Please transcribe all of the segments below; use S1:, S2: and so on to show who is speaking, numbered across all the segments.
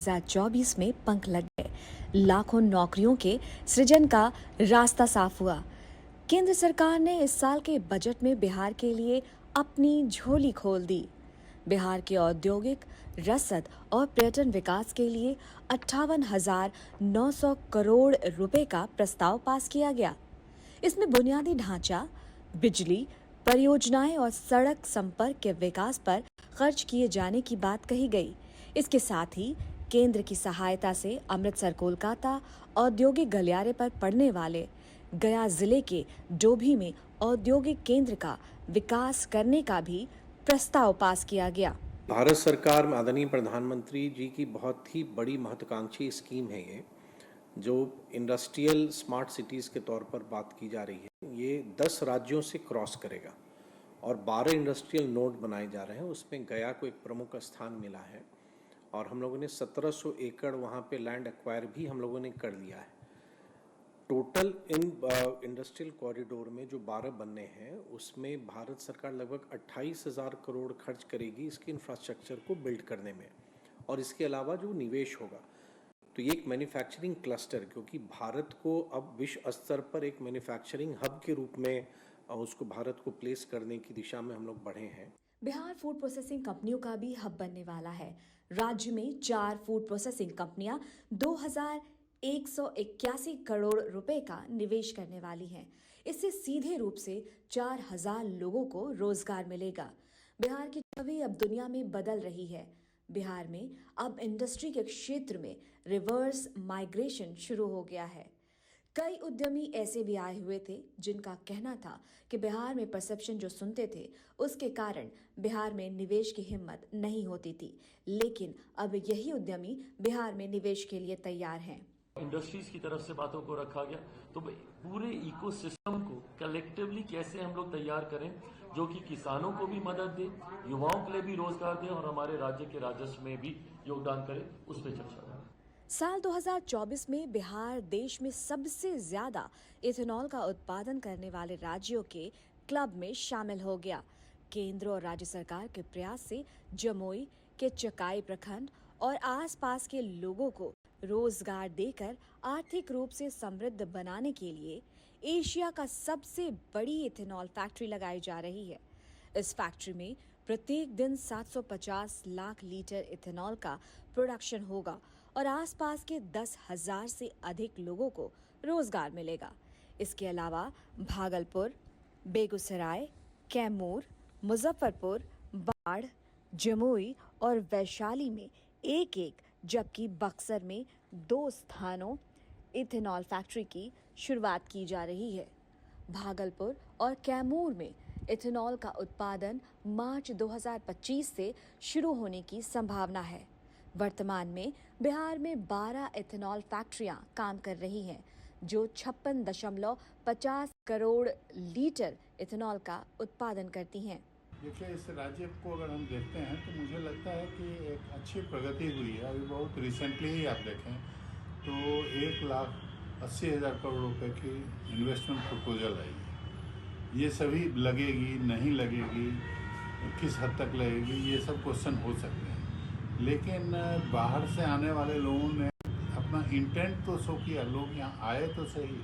S1: 2024 में पंख लग गए। लाखों नौकरियों के सृजन का रास्ता साफ हुआ। केंद्र सरकार ने इस साल के बजट में बिहार के लिए अपनी झोली खोल दी। बिहार के औद्योगिक, रसद और पर्यटन विकास के लिए 58,900 करोड़ रुपए का प्रस्ताव पास किया गया। इसमें बुनियादी ढांचा, बिजली, परियोजनाएं और सड़क संपर्क के विकास पर खर्च किए जाने की बात कही गई। इसके साथ ही केंद्र की सहायता से अमृतसर कोलकाता औद्योगिक गलियारे पर पड़ने वाले गया जिले के डोभी में औद्योगिक केंद्र का विकास करने का भी प्रस्ताव पास किया गया।
S2: भारत सरकार में आदरणीय प्रधानमंत्री जी की बहुत ही बड़ी महत्वाकांक्षी स्कीम है ये, जो इंडस्ट्रियल स्मार्ट सिटीज़ के तौर पर बात की जा रही है। ये 10 राज्यों से क्रॉस करेगा और 12 इंडस्ट्रियल नोड बनाए जा रहे हैं। उसमें गया को एक प्रमुख स्थान मिला है और हम लोगों ने 1700 एकड़ वहाँ पे लैंड एक्वायर भी हम लोगों ने कर लिया है। टोटल इन इंडस्ट्रियल कॉरिडोर में जो 12 बनने हैं उसमें भारत सरकार लगभग 28,000 करोड़ खर्च करेगी इसके इंफ्रास्ट्रक्चर को बिल्ड करने में, और इसके अलावा जो निवेश होगा तो ये एक मैन्युफैक्चरिंग क्लस्टर, क्योंकि भारत को अब विश्व स्तर पर एक मैन्युफैक्चरिंग हब के रूप में उसको भारत को प्लेस करने की दिशा में हम लोग बढ़े हैं।
S1: बिहार फूड प्रोसेसिंग कंपनियों का भी हब बनने वाला है। राज्य में 4 फूड प्रोसेसिंग कंपनियां 2,181 करोड़ रुपए का निवेश करने वाली हैं। इससे सीधे रूप से 4,000 लोगों को रोजगार मिलेगा। बिहार की छवि अब दुनिया में बदल रही है। बिहार में अब इंडस्ट्री के क्षेत्र में रिवर्स माइग्रेशन शुरू हो गया है। कई उद्यमी ऐसे भी आए हुए थे जिनका कहना था कि बिहार में परसेप्शन जो सुनते थे उसके कारण बिहार में निवेश की हिम्मत नहीं होती थी, लेकिन अब यही उद्यमी बिहार में निवेश के लिए तैयार हैं।
S3: इंडस्ट्रीज की तरफ से बातों को रखा गया, तो पूरे इकोसिस्टम को कलेक्टिवली कैसे हम लोग तैयार करें जो कि किसानों को भी मदद दे, युवाओं के लिए भी रोजगार दे और हमारे राज्य के राजस्व में भी योगदान करे, उस पर चर्चा करें।
S1: साल 2024 में बिहार देश में सबसे ज्यादा इथेनॉल का उत्पादन करने वाले राज्यों के क्लब में शामिल हो गया। केंद्र और राज्य सरकार के प्रयास से जमुई के चकाई प्रखंड और आसपास के लोगों को रोजगार देकर आर्थिक रूप से समृद्ध बनाने के लिए एशिया का सबसे बड़ी इथेनॉल फैक्ट्री लगाई जा रही है। इस फैक्ट्री में प्रत्येक दिन 750 लाख लीटर इथेनॉल का प्रोडक्शन होगा और आसपास के 10,000 से अधिक लोगों को रोजगार मिलेगा। इसके अलावा भागलपुर, बेगूसराय, कैमूर, मुजफ्फरपुर, बाढ़, जमुई और वैशाली में एक-एक, जबकि बक्सर में 2 स्थानों इथेनॉल फैक्ट्री की शुरुआत की जा रही है। भागलपुर और कैमूर में इथेनॉल का उत्पादन मार्च 2025 से शुरू होने की संभावना है। वर्तमान में बिहार में 12 इथेनॉल फैक्ट्रियां काम कर रही हैं, जो 56.50 करोड़ लीटर इथेनॉल का उत्पादन करती हैं।
S4: देखिए, इस राज्य को अगर हम देखते हैं तो मुझे लगता है कि एक अच्छी प्रगति हुई है। अभी बहुत रिसेंटली ही आप देखें तो 1,80,000 करोड़ रुपए की इन्वेस्टमेंट प्रपोजल आई है। ये सभी लगेगी, नहीं लगेगी, किस हद तक लगेगी, ये सब क्वेश्चन हो सकते हैं, लेकिन बाहर से आने वाले लोगों ने अपना इंटेंट तो शो किया। लोग यहाँ आए तो सही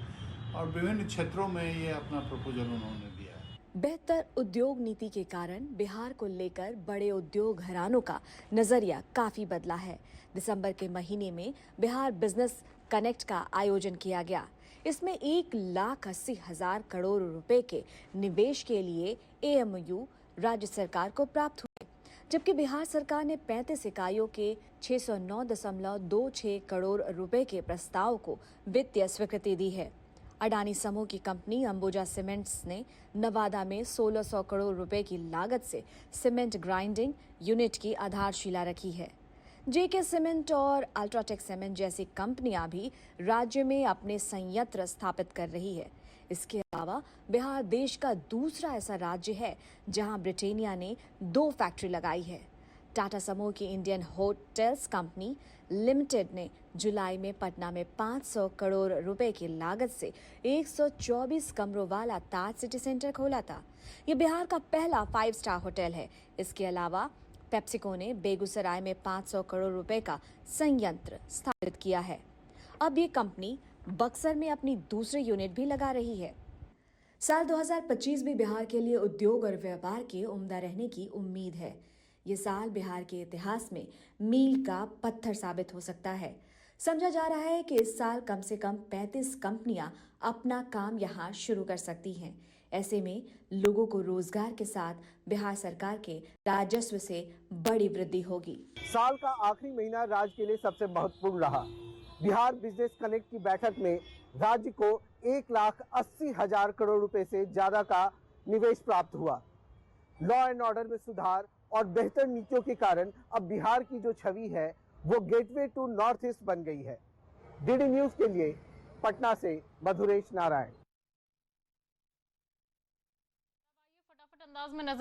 S4: और विभिन्न क्षेत्रों में ये अपना प्रपोजल उन्होंने दिया है।
S1: बेहतर उद्योग नीति के कारण बिहार को लेकर बड़े उद्योग घरानों का नजरिया काफी बदला है। दिसंबर के महीने में बिहार बिजनेस कनेक्ट का आयोजन किया गया। इसमें 1,80,000 करोड़ रुपए के निवेश के लिए AMU राज्य सरकार को प्राप्त हुए, जबकि बिहार सरकार ने 35 इकाइयों के 609.26 करोड़ रुपए के प्रस्ताव को वित्तीय स्वीकृति दी है। अडानी समूह की कंपनी अंबुजा सीमेंट्स ने नवादा में 1,600 करोड़ रुपए की लागत से सीमेंट ग्राइंडिंग यूनिट की आधारशिला रखी है। JK सीमेंट और अल्ट्राटेक सीमेंट जैसी कंपनियां भी राज्य में अपने संयंत्र स्थापित कर रही है। इसके अलावा बिहार देश का दूसरा ऐसा राज्य है जहां ब्रिटेनिया ने 2 फैक्ट्री लगाई है। टाटा समूह की इंडियन होटल्स कंपनी लिमिटेड ने जुलाई में पटना में 500 करोड़ रुपए की लागत से 124 कमरों वाला ताज सिटी सेंटर खोला था। यह बिहार का पहला 5 स्टार होटल है। इसके अलावा पेप्सिको ने बेगूसराय में 500 करोड़ रुपए का संयंत्र स्थापित किया है। अब ये कंपनी बक्सर में अपनी दूसरी यूनिट भी लगा रही है। साल 2025 भी बिहार के लिए उद्योग और व्यापार के उम्दा रहने की उम्मीद है। ये साल बिहार के इतिहास में मील का पत्थर साबित हो सकता है। समझा जा रहा है कि इस साल कम से कम 35 कंपनियां अपना काम यहां शुरू कर सकती हैं। ऐसे में लोगों को रोजगार के साथ बिहार सरकार के राजस्व से बड़ी वृद्धि होगी।
S5: साल का आखिरी महीना राज्य के लिए सबसे महत्वपूर्ण रहा। बिहार बिजनेस कनेक्ट की बैठक में राज्य को 1,80,000 करोड़ रुपए से ज्यादा का निवेश प्राप्त हुआ। लॉ एंड ऑर्डर में सुधार और बेहतर नीतियों के कारण अब बिहार की जो छवि है वो गेटवे टू नॉर्थ ईस्ट बन गई है। डीडी न्यूज के लिए पटना से मधुरेश नारायण।
S6: फटाफट अंदाज में नजर